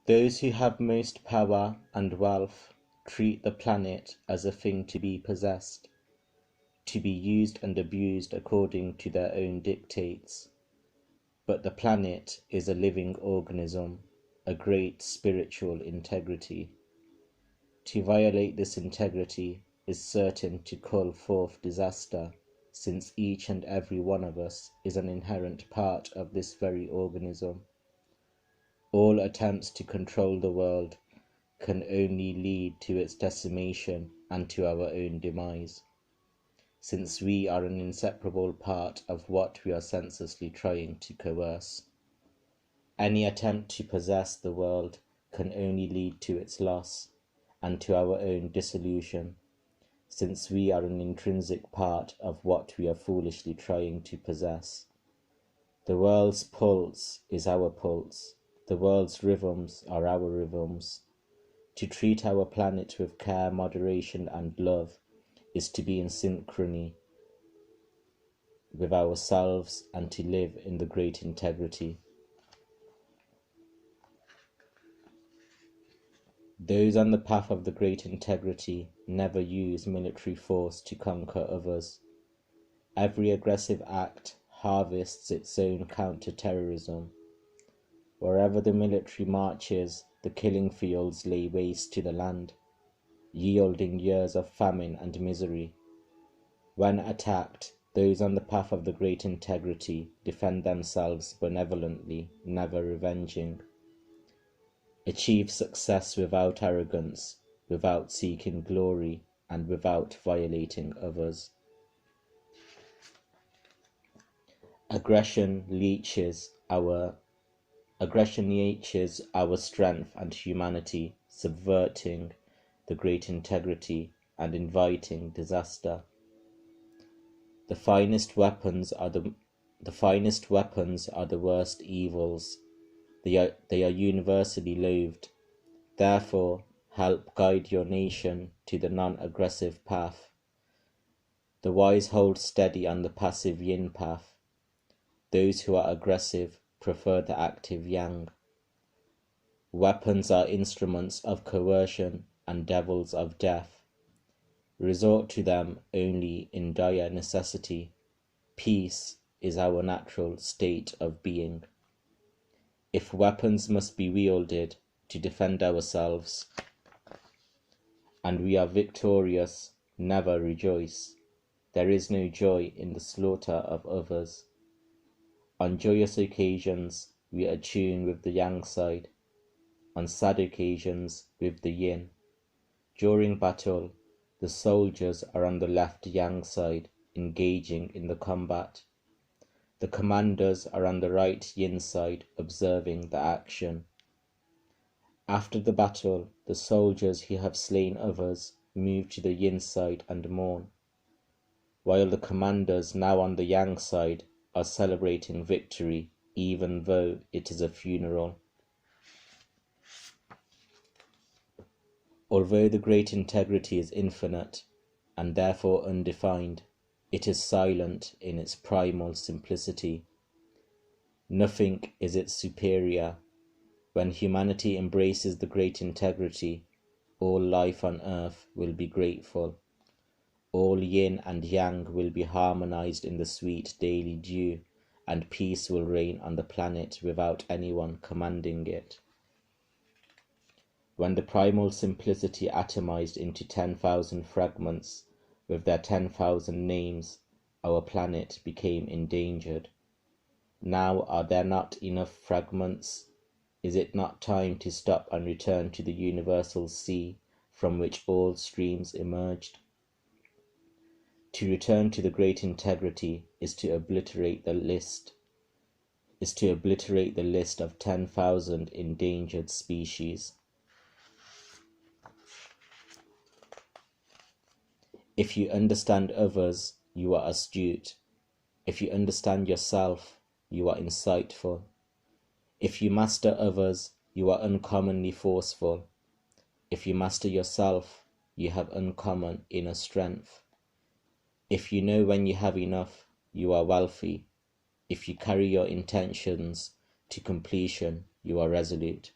Those who have most power and wealth treat the planet as a thing to be possessed, to be used and abused according to their own dictates. But the planet is a living organism, a great spiritual integrity. To violate this integrity is certain to call forth disaster, since each and every one of us is an inherent part of this very organism. All attempts to control the world can only lead to its decimation and to our own demise, since we are an inseparable part of what we are senselessly trying to coerce. Any attempt to possess the world can only lead to its loss and to our own dissolution, since we are an intrinsic part of what we are foolishly trying to possess. The world's pulse is our pulse. The world's rhythms are our rhythms. To treat our planet with care, moderation, and love is to be in synchrony with ourselves and to live in the great integrity. Those on the path of the great integrity never use military force to conquer others. Every aggressive act harvests its own counter-terrorism. Wherever the military marches, the killing fields lay waste to the land, yielding years of famine and misery. When attacked, those on the path of the great integrity defend themselves benevolently, never revenging. Achieve success without arrogance, without seeking glory, and without violating others. Aggression leeches our strength and humanity, subverting the great integrity and inviting disaster. The finest weapons are the worst evils. They are universally loathed. Therefore, help guide your nation to the non-aggressive path. The wise hold steady on the passive yin path. Those who are aggressive prefer the active yang. Weapons are instruments of coercion and devils of death. Resort to them only in dire necessity. Peace is our natural state of being. If weapons must be wielded to defend ourselves, and we are victorious, never rejoice. There is no joy in the slaughter of others. On joyous occasions, we attune with the yang side. On sad occasions, with the yin. During battle, the soldiers are on the left yang side, engaging in the combat. The commanders are on the right yin side, observing the action. After the battle, the soldiers who have slain others move to the yin side and mourn, while the commanders now on the yang side are celebrating victory, even though it is a funeral. Although the great integrity is infinite, and therefore undefined, it is silent in its primal simplicity. Nothing is its superior. When humanity embraces the great integrity, all life on earth will be grateful. All yin and yang will be harmonized in the sweet daily dew, and peace will reign on the planet without anyone commanding it. When the primal simplicity atomized into 10,000 fragments, with their 10,000 names, our planet became endangered. Now are there not enough fragments? Is it not time to stop and return to the universal sea from which all streams emerged? To return to the great integrity is to obliterate the list of 10,000 endangered species. If you understand others, you are astute. If you understand yourself, you are insightful. If you master others, you are uncommonly forceful. If you master yourself, you have uncommon inner strength. If you know when you have enough, you are wealthy. If you carry your intentions to completion, you are resolute.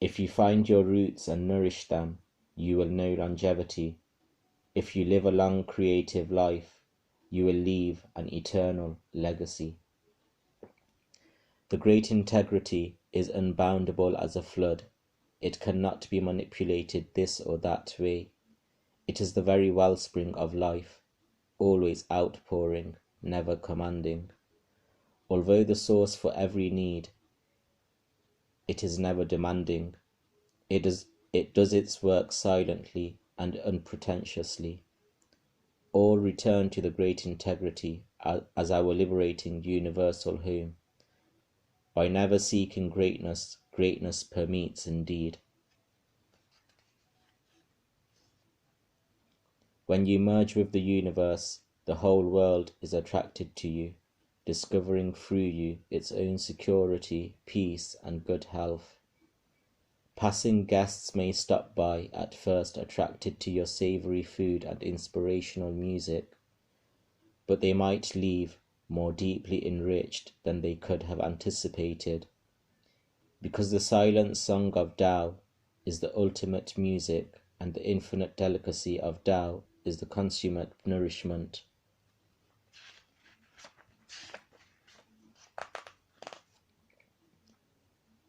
If you find your roots and nourish them, you will know longevity. If you live a long creative life, you will leave an eternal legacy. The great integrity is unboundable as a flood. It cannot be manipulated this or that way. It is the very wellspring of life, always outpouring, never commanding. Although the source for every need, it is never demanding. It does its work silently and unpretentiously. All return to the great integrity as our liberating universal home. By never seeking greatness, greatness permeates indeed. When you merge with the universe, the whole world is attracted to you, discovering through you its own security, peace, and good health. Passing guests may stop by, at first attracted to your savory food and inspirational music, but they might leave more deeply enriched than they could have anticipated, because the silent song of Tao is the ultimate music, and the infinite delicacy of Tao is the consummate nourishment.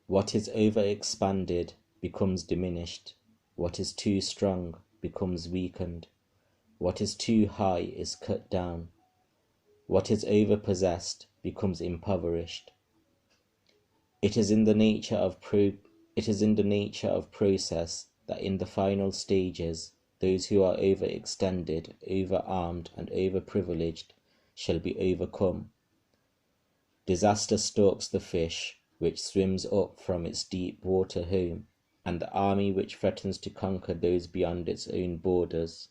What is overexpanded becomes diminished. What is too strong becomes weakened. What is too high is cut down. What is overpossessed becomes impoverished. It is in the nature of process that in the final stages, those who are overextended, overarmed, and overprivileged shall be overcome. Disaster stalks the fish which swims up from its deep water home, and the army which threatens to conquer those beyond its own borders.